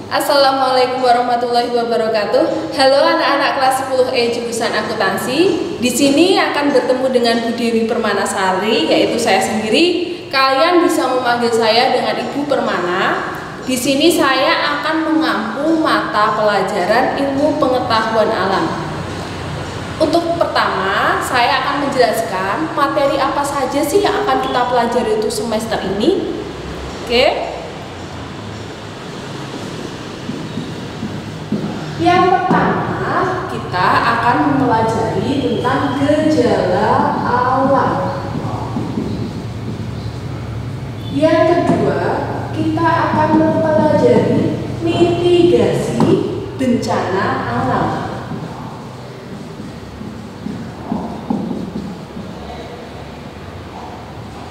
Assalamualaikum warahmatullahi wabarakatuh. Halo anak-anak kelas 10E jurusan akuntansi. Di sini akan bertemu dengan Bu Dewi Permanasari, yaitu saya sendiri. Kalian bisa memanggil saya dengan Ibu Permana. Di sini saya akan mengampu mata pelajaran ilmu pengetahuan alam. Untuk pertama, saya akan menjelaskan materi apa saja sih yang akan kita pelajari untuk semester ini. Oke. Yang pertama, kita akan mempelajari tentang gejala alam. Yang kedua, kita akan mempelajari mitigasi bencana alam.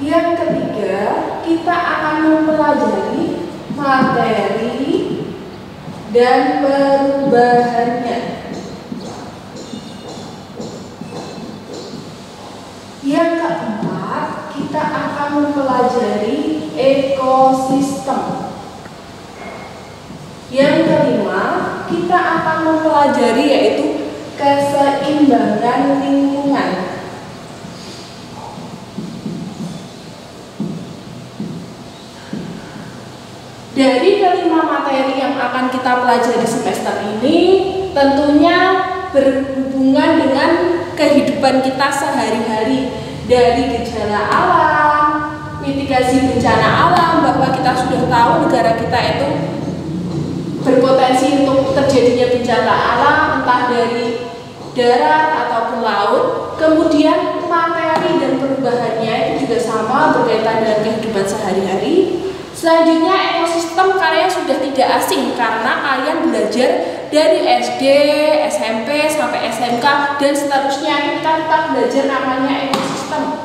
Yang ketiga, kita akan mempelajari materi dan perubahannya. Yang keempat, kita akan mempelajari ekosistem. Yang kelima, kita akan mempelajari yaitu keseimbangan lingkungan. Dari kelima materi yang akan kita pelajari semester ini, tentunya berhubungan dengan kehidupan kita sehari-hari. Dari gejala alam, mitigasi bencana alam, bahwa kita sudah tahu negara kita itu berpotensi untuk terjadinya bencana alam, entah dari darat ataupun laut. Kemudian materi dan perubahannya itu juga sama, berkaitan dengan kehidupan sehari-hari. Selanjutnya ekosistem kalian sudah tidak asing karena kalian belajar dari SD, SMP, sampai SMK dan seterusnya. Kita belajar namanya ekosistem.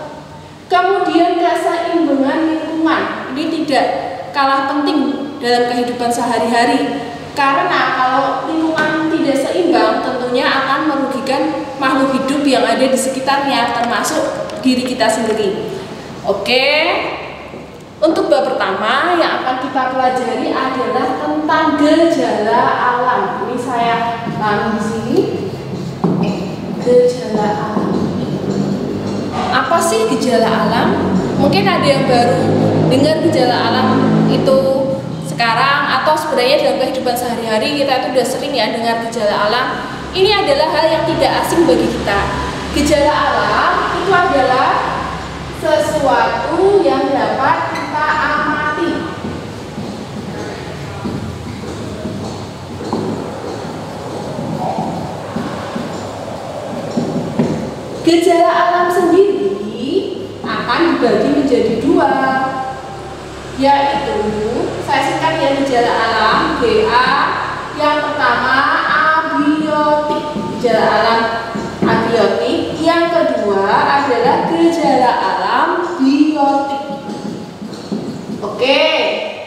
Kemudian keseimbangan lingkungan, ini tidak kalah penting dalam kehidupan sehari-hari. Karena kalau lingkungan tidak seimbang, tentunya akan merugikan makhluk hidup yang ada di sekitarnya, termasuk diri kita sendiri. Oke. Untuk bab pertama yang akan kita pelajari adalah tentang gejala alam. Ini saya taruh di sini. Gejala alam. Apa sih gejala alam? Mungkin ada yang baru dengar gejala alam itu sekarang, atau sebenarnya dalam kehidupan sehari-hari kita itu sudah sering ya dengar gejala alam. Ini adalah hal yang tidak asing bagi kita. Gejala alam itu adalah sesuatu yang dapat kita amati. Gejala alam sendiri akan dibagi menjadi dua, yaitu saya singkat ya, gejala alam GA. Yang pertama abiotik, gejala alam abiotik. Yang kedua adalah gejala alam biotik. Oke,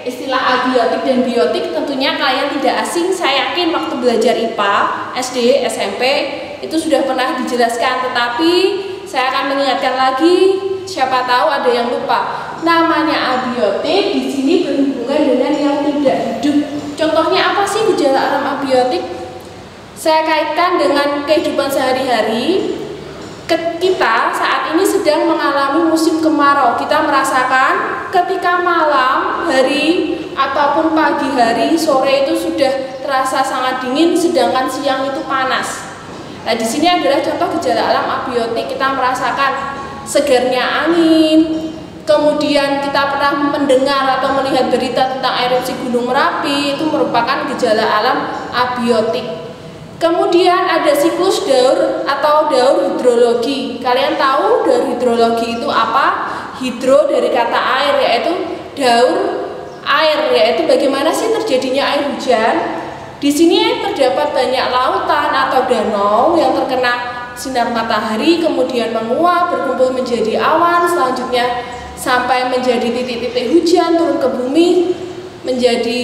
istilah abiotik dan biotik tentunya kalian tidak asing. Saya yakin waktu belajar IPA, SD, SMP itu sudah pernah dijelaskan, tetapi saya akan mengingatkan lagi, siapa tahu ada yang lupa. Namanya abiotik di sini berhubungan dengan yang tidak hidup. Contohnya apa sih gejala alam abiotik? Saya kaitkan dengan kehidupan sehari-hari. Kita saat ini sedang mengalami musim kemarau. Kita merasakan ketika malam hari ataupun pagi hari, sore itu sudah terasa sangat dingin, sedangkan siang itu panas. Nah, di sini adalah contoh gejala alam abiotik. Kita merasakan segarnya angin. Kemudian kita pernah mendengar atau melihat berita tentang erupsi Gunung Merapi, itu merupakan gejala alam abiotik. Kemudian ada siklus daur atau daur hidrologi. Kalian tahu daur hidrologi itu apa? Hidro dari kata air, yaitu daur air, yaitu bagaimana sih terjadinya air hujan. Di sini terdapat banyak lautan atau danau yang terkena sinar matahari, kemudian menguap, berkumpul menjadi awan, selanjutnya sampai menjadi titik-titik hujan, turun ke bumi, menjadi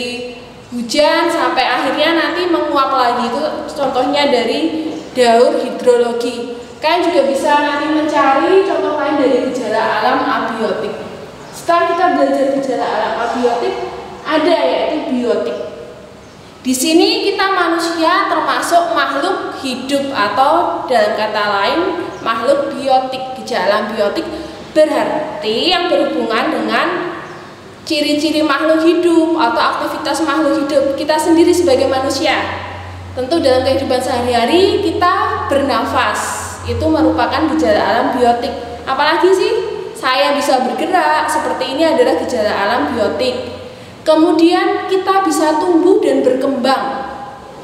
hujan, sampai akhirnya nanti menguap lagi. Itu contohnya dari daur hidrologi. Kalian juga bisa nanti mencari contoh lain dari gejala alam abiotik. Setelah kita belajar gejala alam abiotik, ada yaitu biotik. Di sini kita manusia termasuk makhluk hidup atau dalam kata lain makhluk biotik. Gejala biotik berarti yang berhubungan dengan ciri-ciri makhluk hidup atau aktivitas makhluk hidup kita sendiri sebagai manusia. Tentu dalam kehidupan sehari-hari kita bernafas, itu merupakan gejala alam biotik. Apalagi sih saya bisa bergerak, seperti ini adalah gejala alam biotik. Kemudian kita bisa tumbuh dan berkembang.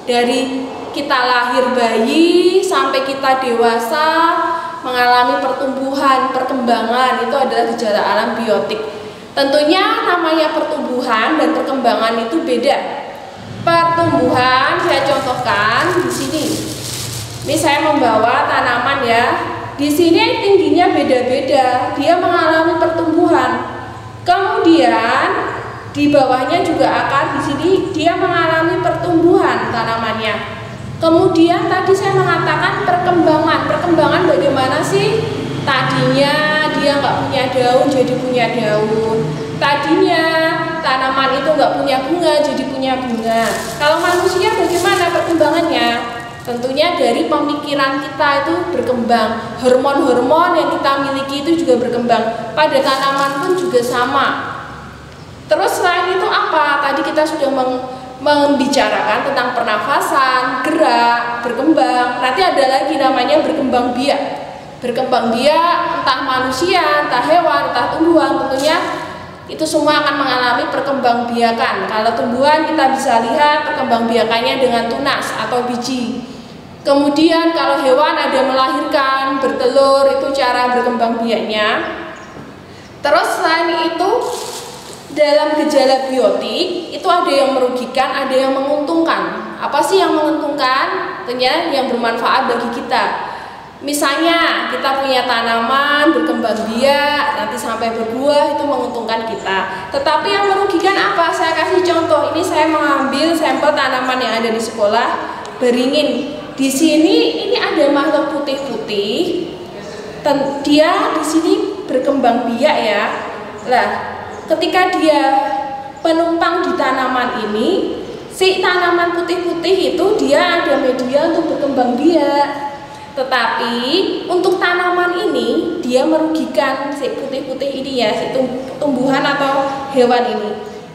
Dari kita lahir bayi sampai kita dewasa mengalami pertumbuhan, perkembangan, itu adalah gejala alam biotik. Tentunya namanya pertumbuhan dan perkembangan itu beda. Pertumbuhan saya contohkan di sini. Ini saya membawa tanaman ya. Di sini tingginya beda-beda, dia mengalami pertumbuhan. Kemudian di bawahnya juga akar, di sini dia mengalami pertumbuhan tanamannya. Kemudian tadi saya mengatakan perkembangan. Perkembangan bagaimana sih? Tadinya dia nggak punya daun jadi punya daun. Tadinya tanaman itu nggak punya bunga jadi punya bunga. Kalau manusia bagaimana perkembangannya? Tentunya dari pemikiran kita itu berkembang. Hormon-hormon yang kita miliki itu juga berkembang. Pada tanaman pun juga sama. Terus selain itu apa? Tadi kita sudah membicarakan tentang pernafasan, gerak, berkembang. Nanti ada lagi namanya berkembang biak. Berkembang biak entah manusia, entah hewan, entah tumbuhan, tentunya itu semua akan mengalami perkembangbiakan. Kalau tumbuhan kita bisa lihat perkembangbiakannya dengan tunas atau biji. Kemudian kalau hewan ada melahirkan, bertelur, itu cara berkembangbiaknya. Terus selain itu dalam gejala biotik itu ada yang merugikan, ada yang menguntungkan. Apa sih yang menguntungkan? Tentunya yang bermanfaat bagi kita. Misalnya kita punya tanaman berkembang biak, nanti sampai berbuah, itu menguntungkan kita. Tetapi yang merugikan apa? Saya kasih contoh. Ini saya mengambil sampel tanaman yang ada di sekolah beringin. Di sini ini ada makhluk putih-putih. Dia di sini berkembang biak ya. Lah, ketika dia penumpang di tanaman ini, si tanaman putih-putih itu dia ada media untuk berkembang biak. Tetapi untuk tanaman ini dia merugikan si putih-putih ini ya, si tumbuhan atau hewan ini.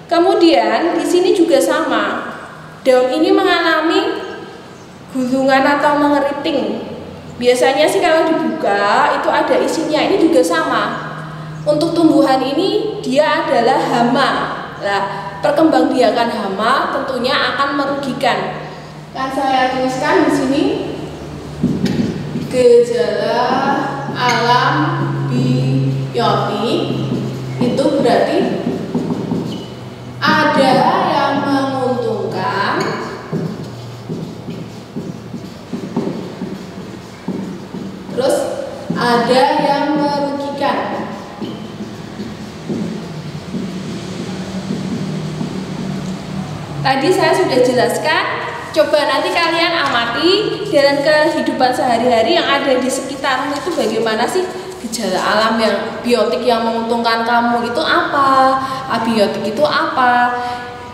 Kemudian di sini juga sama. Daun ini mengalami gulungan atau mengeriting. Biasanya sih kalau dibuka itu ada isinya. Ini juga sama. Untuk tumbuhan ini dia adalah hama. Nah, perkembangbiakan hama tentunya akan merugikan. Kan saya tuliskan di sini gejala alam biotik itu berarti ada yang menguntungkan, terus ada yang merugikan. Tadi saya sudah jelaskan. Coba nanti kalian amati dalam kehidupan sehari-hari yang ada di sekitarmu itu bagaimana sih gejala alam yang biotik yang menguntungkan kamu itu apa, abiotik itu apa.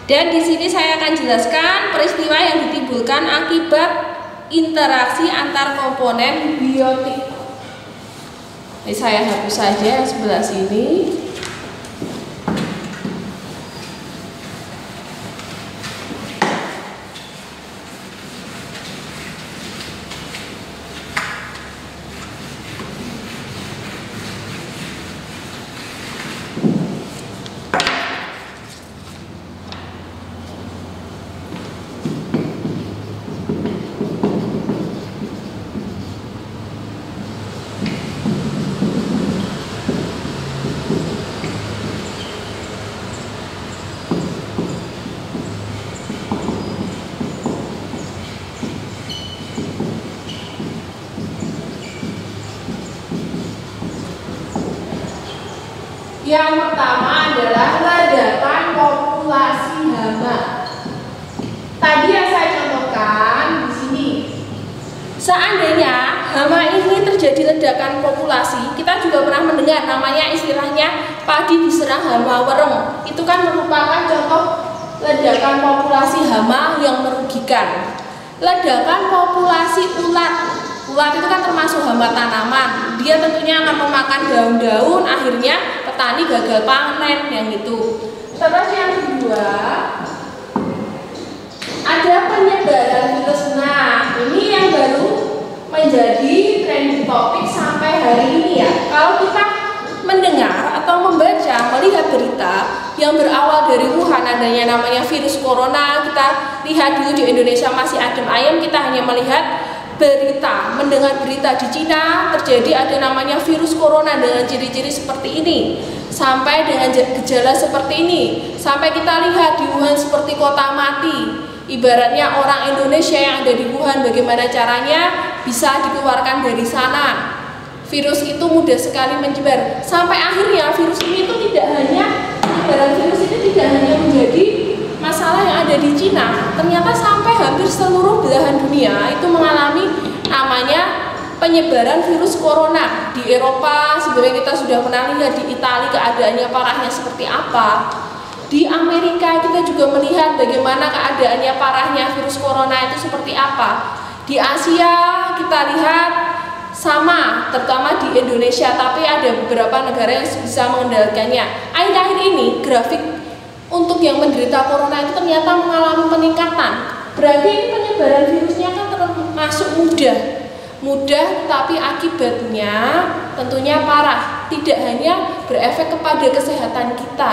Dan di sini saya akan jelaskan peristiwa yang ditimbulkan akibat interaksi antar komponen biotik. Ini saya hapus saja yang sebelah sini. Yang pertama adalah ledakan populasi hama. Tadi yang saya contohkan di sini. Seandainya hama ini terjadi ledakan populasi, kita juga pernah mendengar namanya istilahnya padi diserang hama wereng. Itu kan merupakan contoh ledakan populasi hama yang merugikan. Ledakan populasi ulat. Ulat itu kan termasuk hama tanaman. Dia tentunya akan memakan daun-daun, akhirnya petani gagal panen yang itu. Terus yang kedua, ada penyebaran virus. Nah, ini yang baru menjadi trending topik sampai hari ini ya. Kalau kita mendengar atau membaca, melihat berita yang berawal dari Wuhan adanya namanya virus corona, kita lihat dulu di Indonesia masih adem ayem, kita hanya melihat berita, mendengar berita di Cina terjadi ada namanya virus corona dengan ciri-ciri seperti ini, sampai dengan gejala seperti ini, sampai kita lihat di Wuhan seperti kota mati. Ibaratnya orang Indonesia yang ada di Wuhan bagaimana caranya bisa dikeluarkan dari sana. Virus itu mudah sekali menyebar. Sampai akhirnya virus ini itu tidak hanya penyebaran virus ini tidak hanya menjadi masalah yang ada di Cina. Ternyata sampai hampir seluruh belahan dunia itu mengalami namanya penyebaran virus corona. Di Eropa sebenarnya kita sudah pernah lihat, di Italia keadaannya parahnya seperti apa. Di Amerika kita juga melihat bagaimana keadaannya parahnya virus corona itu seperti apa. Di Asia kita lihat sama, terutama di Indonesia, tapi ada beberapa negara yang bisa mengendalikannya. Akhir-akhir ini grafik untuk yang menderita corona itu ternyata mengalami peningkatan. Berarti ini penyebaran virusnya kan termasuk mudah, tapi akibatnya tentunya parah. Tidak hanya berefek kepada kesehatan kita.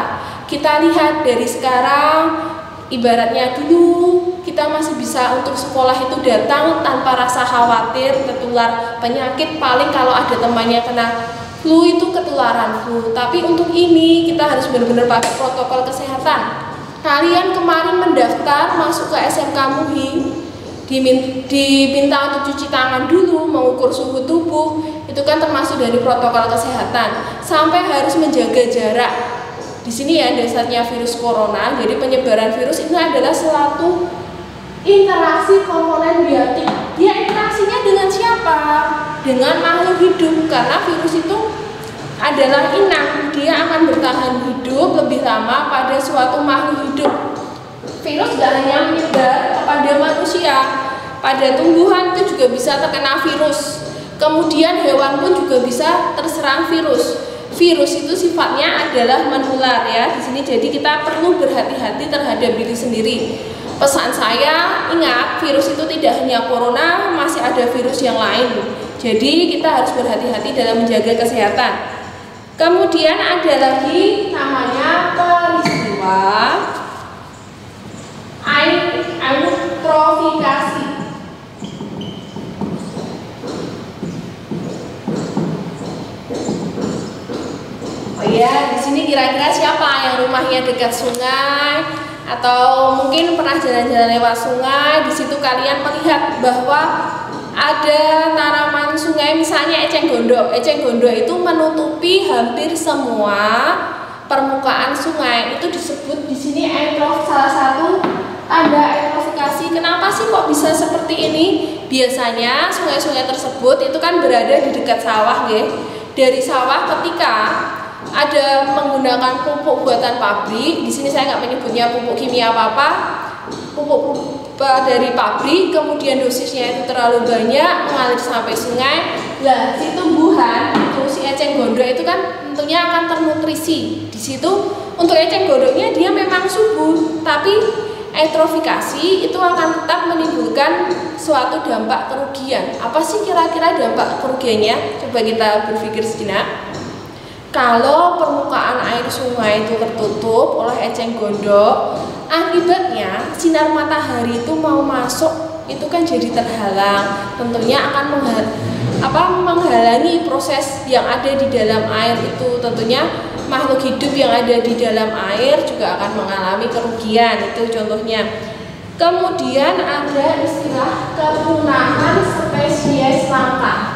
Kita lihat dari sekarang, ibaratnya dulu kita masih bisa untuk sekolah itu datang tanpa rasa khawatir tertular penyakit, paling kalau ada temannya kena flu itu ketularan flu. Tapi untuk ini kita harus benar-benar pakai protokol kesehatan. Kalian kemarin mendaftar masuk ke SMK MUHI, diminta untuk cuci tangan dulu, mengukur suhu tubuh, itu kan termasuk dari protokol kesehatan. Sampai harus menjaga jarak. Di sini ya dasarnya virus corona. Jadi penyebaran virus ini adalah suatu interaksi komponen biotik. Dia interaksinya dengan siapa? Dengan makhluk hidup, karena virus itu adalah inang. Dia akan bertahan hidup lebih lama pada suatu makhluk hidup. Virus gak hanya menyebar kepada manusia, pada tumbuhan itu juga bisa terkena virus. Kemudian hewan pun juga bisa terserang virus. Virus itu sifatnya adalah menular ya di sini. Jadi kita perlu berhati-hati terhadap diri sendiri. Pesan saya, ingat virus itu tidak hanya corona, masih ada virus yang lain. Jadi kita harus berhati-hati dalam menjaga kesehatan. Kemudian ada lagi namanya peristiwa eutrofikasi. Ya, di sini kira-kira siapa yang rumahnya dekat sungai atau mungkin pernah jalan-jalan lewat sungai? Di situ kalian melihat bahwa ada tanaman sungai, misalnya eceng gondok. Eceng gondok itu menutupi hampir semua permukaan sungai. Itu disebut di sini salah satu tanda eutrofikasi. Kenapa sih kok bisa seperti ini? Biasanya sungai-sungai tersebut itu kan berada di dekat sawah, ya. Dari sawah ketika ada menggunakan pupuk buatan pabrik, di sini saya nggak menyebutnya pupuk kimia apa-apa, pupuk dari pabrik, kemudian dosisnya itu terlalu banyak mengalir sampai sungai. Nah, si tumbuhan itu si eceng gondok itu kan tentunya akan ternutrisi. Di situ untuk eceng gondoknya dia memang subur, tapi eutrofikasi itu akan tetap menimbulkan suatu dampak kerugian. Apa sih kira-kira dampak kerugiannya? Coba kita berpikir sejenak. Kalau permukaan air sungai itu tertutup oleh eceng gondok, akibatnya sinar matahari itu mau masuk itu kan jadi terhalang. Tentunya akan menghalangi proses yang ada di dalam air itu. Tentunya makhluk hidup yang ada di dalam air juga akan mengalami kerugian. Itu contohnya. Kemudian ada istilah kepunahan spesies langka.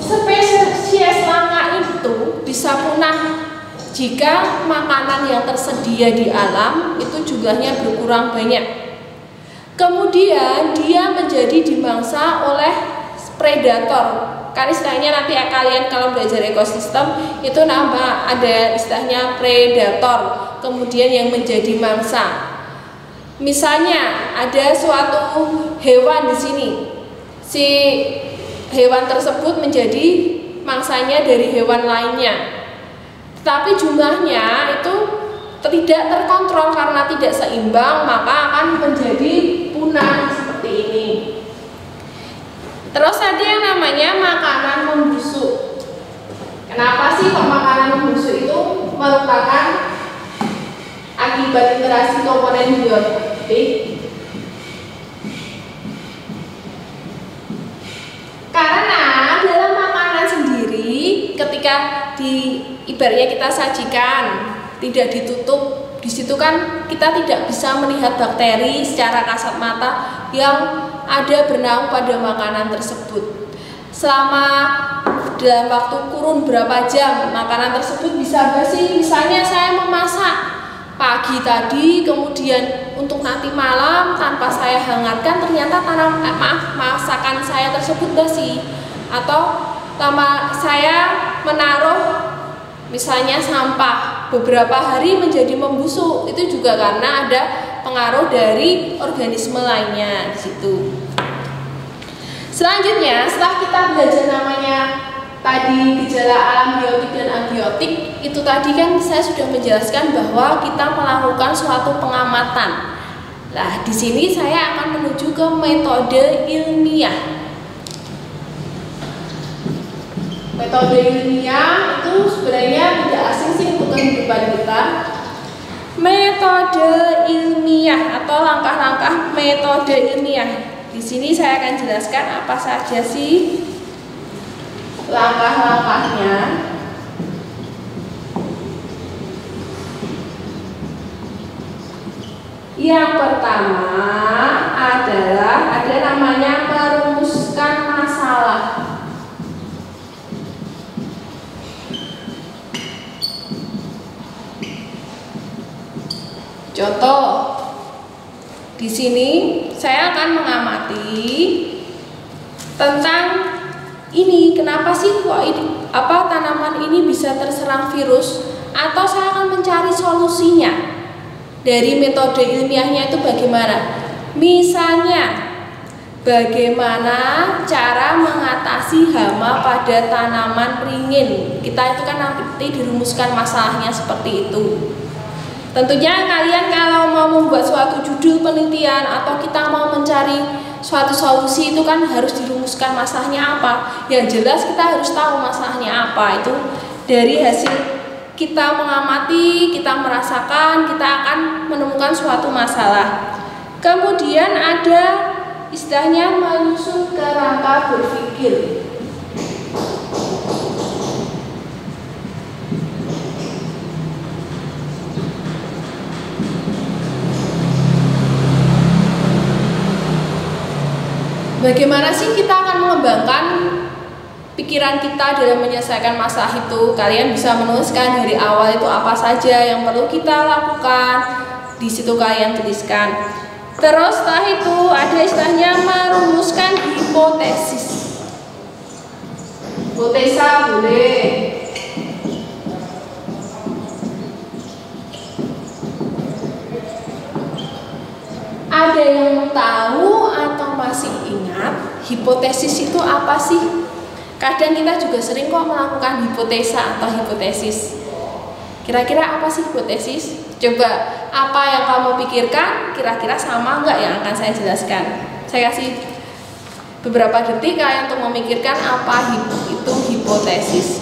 Spesies langka itu bisa punah jika makanan yang tersedia di alam itu jumlahnya berkurang banyak. Kemudian dia menjadi dimangsa oleh predator. Kan istilahnya nanti kalian kalau belajar ekosistem itu nama ada istilahnya predator, kemudian yang menjadi mangsa. Misalnya ada suatu hewan di sini, si hewan tersebut menjadi mangsanya dari hewan lainnya, tapi jumlahnya itu tidak terkontrol karena tidak seimbang, maka akan menjadi punah seperti ini. Terus ada yang namanya makanan membusuk. Kenapa sih kok makanan membusuk itu merupakan akibat interaksi komponen biotik? Karena dalam makanan sendiri ketika ibaratnya kita sajikan tidak ditutup, di situ kan kita tidak bisa melihat bakteri secara kasat mata yang ada bernaung pada makanan tersebut. Selama dalam waktu kurun berapa jam makanan tersebut bisa basi. Misalnya saya memasak pagi tadi, kemudian untuk nanti malam tanpa saya hangatkan ternyata masakan saya tersebut basi. Atau saya menaruh misalnya sampah beberapa hari menjadi membusuk, itu juga karena ada pengaruh dari organisme lainnya di situ. Selanjutnya, setelah kita belajar namanya tadi gejala alam biotik dan abiotik, itu tadi kan saya sudah menjelaskan bahwa kita melakukan suatu pengamatan. Nah, di sini saya akan menuju ke metode ilmiah. Metode ilmiah itu sebenarnya tidak asing sih untuk kehidupan kita. Metode ilmiah atau langkah-langkah metode ilmiah. Di sini saya akan jelaskan apa saja sih langkah-langkahnya. Yang pertama adalah ada namanya merumuskan masalah. Contoh, di sini saya akan mengamati tentang ini, kenapa sih kok ini, tanaman ini bisa terserang virus, atau saya akan mencari solusinya. Dari metode ilmiahnya itu bagaimana? Misalnya, bagaimana cara mengatasi hama pada tanaman ringin. Kita itu kan nanti dirumuskan masalahnya seperti itu. Tentunya kalian kalau mau membuat suatu judul penelitian atau kita mau mencari suatu solusi itu kan harus dirumuskan masalahnya apa. Yang jelas kita harus tahu masalahnya apa. Itu dari hasil kita mengamati, kita merasakan, kita akan menemukan suatu masalah. Kemudian ada istilahnya menyusun kerangka berpikir. Bagaimana sih kita akan mengembangkan pikiran kita dalam menyelesaikan masalah itu? Kalian bisa menuliskan dari awal itu apa saja yang perlu kita lakukan. Di situ kalian tuliskan. Terus setelah itu ada istilahnya merumuskan hipotesis. Hipotesa boleh. Ada yang tahu atau masih ingat hipotesis itu apa sih? Kadang kita juga sering kok melakukan hipotesa atau hipotesis. Kira-kira apa sih hipotesis? Coba apa yang kamu pikirkan kira-kira sama enggak yang akan saya jelaskan. Saya kasih beberapa detik kalian untuk memikirkan apa itu hipotesis.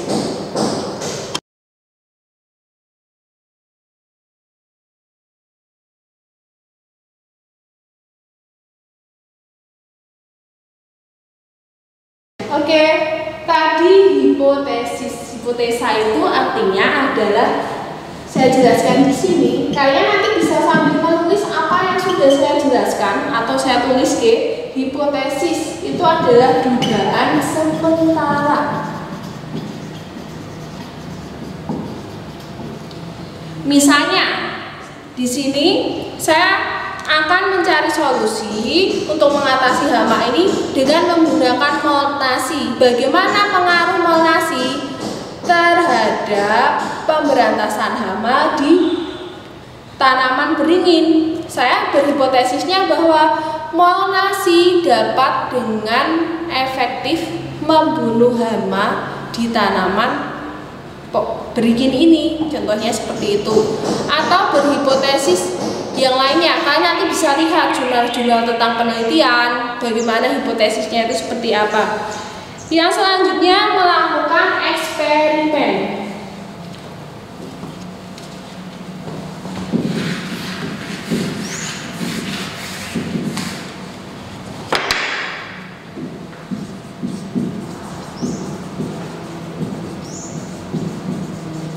Oke, tadi hipotesa itu artinya adalah saya jelaskan di sini. Kalian nanti bisa sambil menulis apa yang sudah saya jelaskan atau saya tulis ke hipotesis itu adalah dugaan sementara. Misalnya di sini saya akan mencari solusi untuk mengatasi hama ini dengan menggunakan molnasi. Bagaimana pengaruh molnasi terhadap pemberantasan hama di tanaman beringin? Saya berhipotesisnya bahwa molnasi dapat dengan efektif membunuh hama di tanaman beringin ini, contohnya seperti itu. Atau berhipotesis yang lainnya, kalian nanti bisa lihat jurnal-jurnal tentang penelitian bagaimana hipotesisnya itu seperti apa. Yang selanjutnya melakukan eksperimen.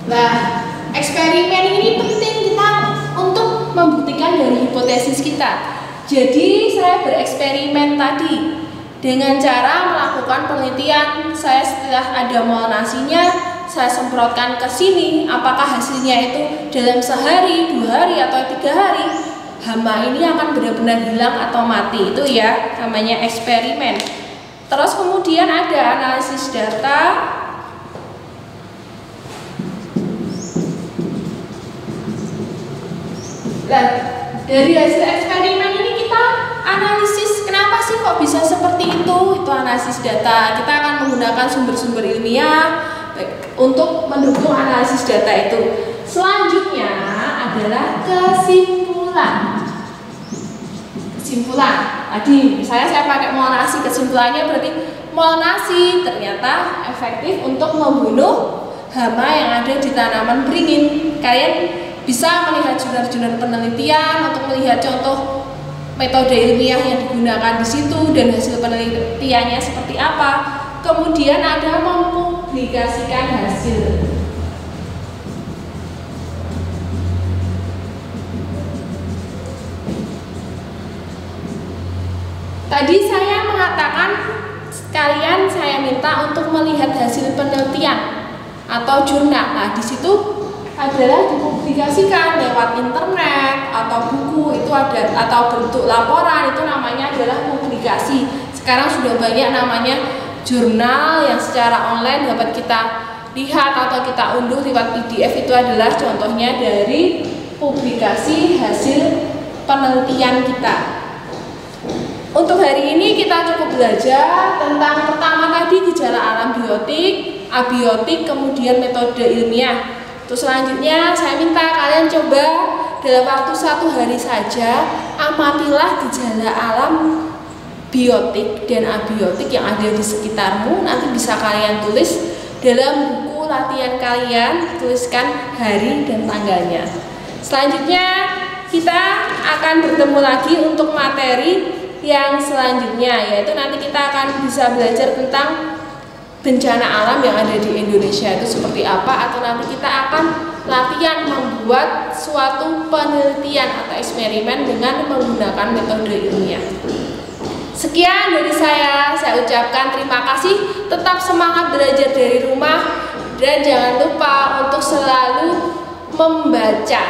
Nah, eksperimen ini penting kita untuk membuktikan dari hipotesis kita. Jadi saya bereksperimen tadi dengan cara melakukan penelitian. Saya setelah ada molnasinya, saya semprotkan ke sini. Apakah hasilnya itu dalam sehari, 2 hari, atau 3 hari hama ini akan benar-benar hilang atau mati? Itu ya namanya eksperimen. Terus kemudian ada analisis data. Nah, dari hasil eksperimen ini kita analisis kenapa sih kok bisa seperti itu analisis data. Kita akan menggunakan sumber-sumber ilmiah untuk mendukung analisis data itu. Selanjutnya adalah kesimpulan. Tadi saya pakai molnasi, kesimpulannya berarti molnasi ternyata efektif untuk membunuh hama yang ada di tanaman beringin. Kalian bisa melihat jurnal-jurnal penelitian untuk melihat contoh metode ilmiah yang digunakan di situ dan hasil penelitiannya seperti apa. Kemudian ada mempublikasikan hasil. Tadi saya mengatakan kalian saya minta untuk melihat hasil penelitian atau jurnal. Nah, di situ adalah dipublikasikan lewat internet atau buku, itu ada, atau bentuk laporan, itu namanya adalah publikasi. Sekarang sudah banyak namanya jurnal yang secara online dapat kita lihat atau kita unduh lewat PDF. Itu adalah contohnya dari publikasi hasil penelitian kita. Untuk hari ini kita cukup belajar tentang pertama tadi gejala alam biotik, abiotik, kemudian metode ilmiah. Terus selanjutnya saya minta kalian coba dalam waktu 1 hari saja amatilah gejala alam biotik dan abiotik yang ada di sekitarmu. Nanti bisa kalian tulis dalam buku latihan kalian, tuliskan hari dan tanggalnya. Selanjutnya kita akan bertemu lagi untuk materi yang selanjutnya, yaitu nanti kita akan bisa belajar tentang bencana alam yang ada di Indonesia itu seperti apa, atau nanti kita akan latihan membuat suatu penelitian atau eksperimen dengan menggunakan metode ilmiah. Sekian dari saya ucapkan terima kasih, tetap semangat belajar dari rumah, dan jangan lupa untuk selalu membaca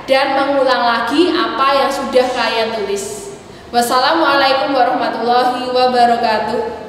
dan mengulang lagi apa yang sudah kalian tulis. Wassalamualaikum warahmatullahi wabarakatuh.